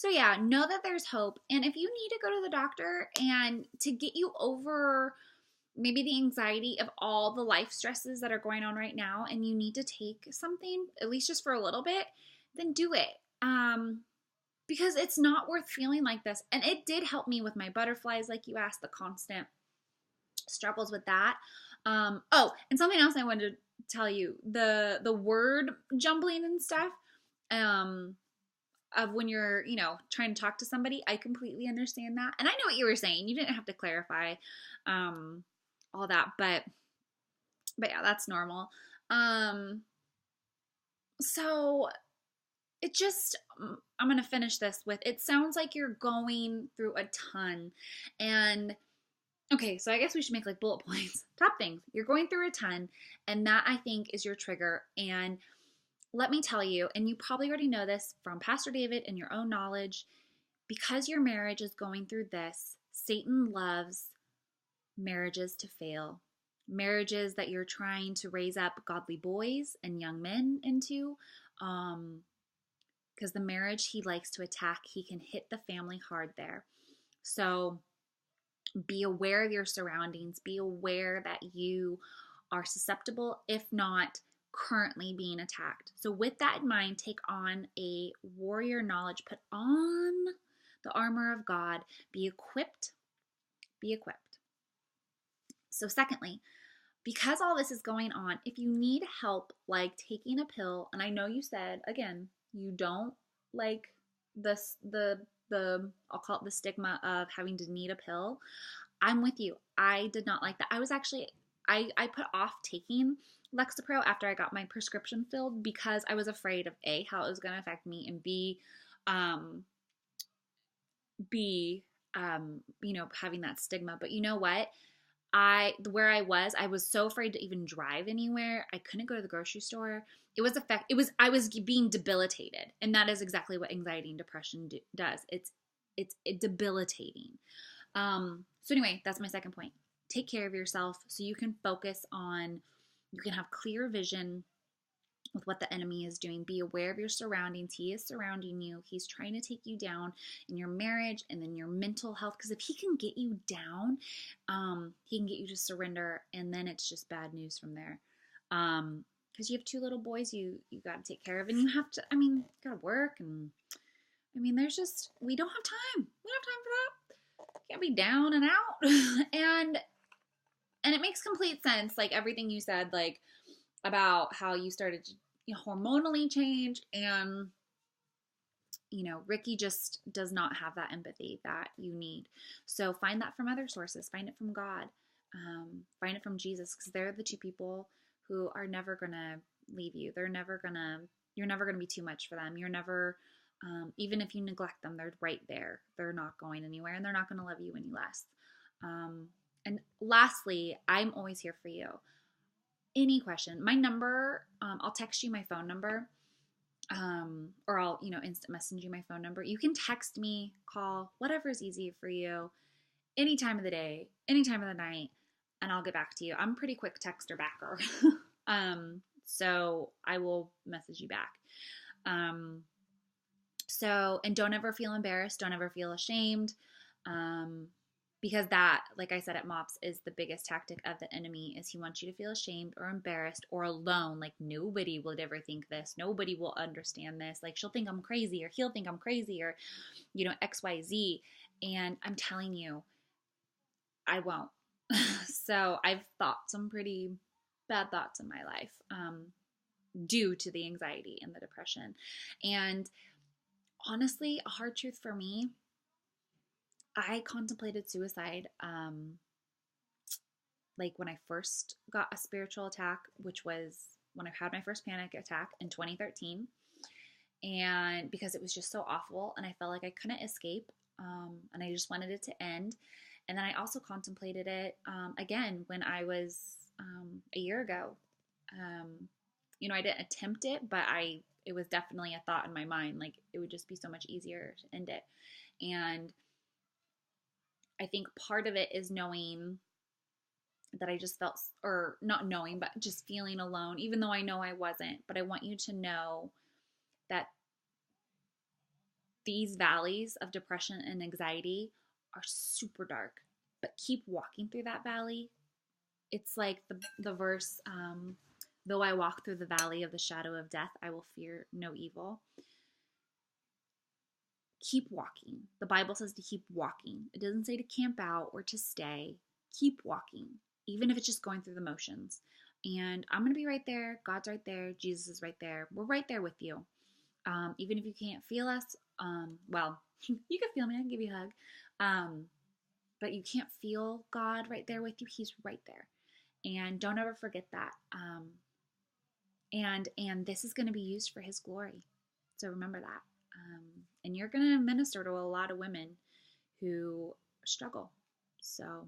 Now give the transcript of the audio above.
So yeah, know that there's hope. And if you need to go to the doctor and to get you over maybe the anxiety of all the life stresses that are going on right now and you need to take something at least just for a little bit, then do it. Because it's not worth feeling like this. And it did help me with my butterflies, like you asked, the constant struggles with that. Oh, and something else I wanted to tell you, the word jumbling and stuff. Um, of when you're, trying to talk to somebody, I completely understand that. And I know what you were saying. You didn't have to clarify um all that, but yeah, that's normal. Um so it just I'm going to finish this with, it sounds like you're going through a ton. And okay, so I guess we should make like bullet points. Top things. You're going through a ton, and that I think is your trigger. And let me tell you, and you probably already know this from Pastor David and your own knowledge, because your marriage is going through this, Satan loves marriages to fail. Marriages that you're trying to raise up godly boys and young men into. Because the marriage he likes to attack, he can hit the family hard there. So be aware of your surroundings. Be aware that you are susceptible, if not currently being attacked. So, with that in mind, take on a warrior knowledge, put on the armor of God, be equipped. Be equipped. So, secondly, because all this is going on, if you need help like taking a pill, and I know you said again, you don't like this the I'll call it the stigma of having to need a pill. I'm with you. I did not like that. I was actually I put off taking Lexapro after I got my prescription filled because I was afraid of A, how it was going to affect me, and um B having that stigma. But you know what? Where I was so afraid to even drive anywhere. I couldn't go to the grocery store. I was being debilitated, and that is exactly what anxiety and depression does. It's debilitating. So anyway, that's my second point. Take care of yourself so you can you can have clear vision with what the enemy is doing. Be aware of your surroundings. He is surrounding you. He's trying to take you down in your marriage and then your mental health. Because if he can get you down, he can get you to surrender, and then it's just bad news from there. Because you have two little boys you got to take care of, and you have to. Got to work, and there's just we don't have time. We don't have time for that. Can't be down and out, and it makes complete sense. Like everything you said, like about how you started to hormonally change, and Ricky just does not have that empathy that you need. So find that from other sources. Find it from God. Find it from Jesus, because they're the two people who are never gonna leave you. You're never gonna be too much for them. You're never, even if you neglect them, they're right there. They're not going anywhere, and they're not gonna love you any less. And lastly, I'm always here for you. Any question, my number, I'll text you my phone number, or I'll, instant message you my phone number. You can text me, call, whatever is easy for you, any time of the day, any time of the night, and I'll get back to you. I'm a pretty quick texter backer. So I will message you back. And don't ever feel embarrassed. Don't ever feel ashamed. Because that, like I said at MOPS, is the biggest tactic of the enemy, is he wants you to feel ashamed or embarrassed or alone. Like nobody would ever think this. Nobody will understand this. Like she'll think I'm crazy, or he'll think I'm crazy, or, XYZ. And I'm telling you, I won't. So I've thought some pretty bad thoughts in my life, due to the anxiety and the depression. And honestly, a hard truth for me, I contemplated suicide, like when I first got a spiritual attack, which was when I had my first panic attack in 2013. And because it was just so awful, and I felt like I couldn't escape, and I just wanted it to end. And then I also contemplated it, again when I was, a year ago. I didn't attempt it, but it was definitely a thought in my mind. Like it would just be so much easier to end it. And I think part of it is knowing that I just felt, or not knowing, but just feeling alone, even though I know I wasn't. But I want you to know that these valleys of depression and anxiety are super dark, but keep walking through that valley. It's like the verse, though I walk through the valley of the shadow of death, I will fear no evil. Keep walking. The Bible says to keep walking. It doesn't say to camp out or to stay. Keep walking, even if it's just going through the motions. And I'm going to be right there. God's right there. Jesus is right there. We're right there with you. Even if you can't feel us, well, you can feel me. I can give you a hug. But you can't feel God right there with you. He's right there. And don't ever forget that. And this is going to be used for His glory. So remember that. And you're going to minister to a lot of women who struggle. So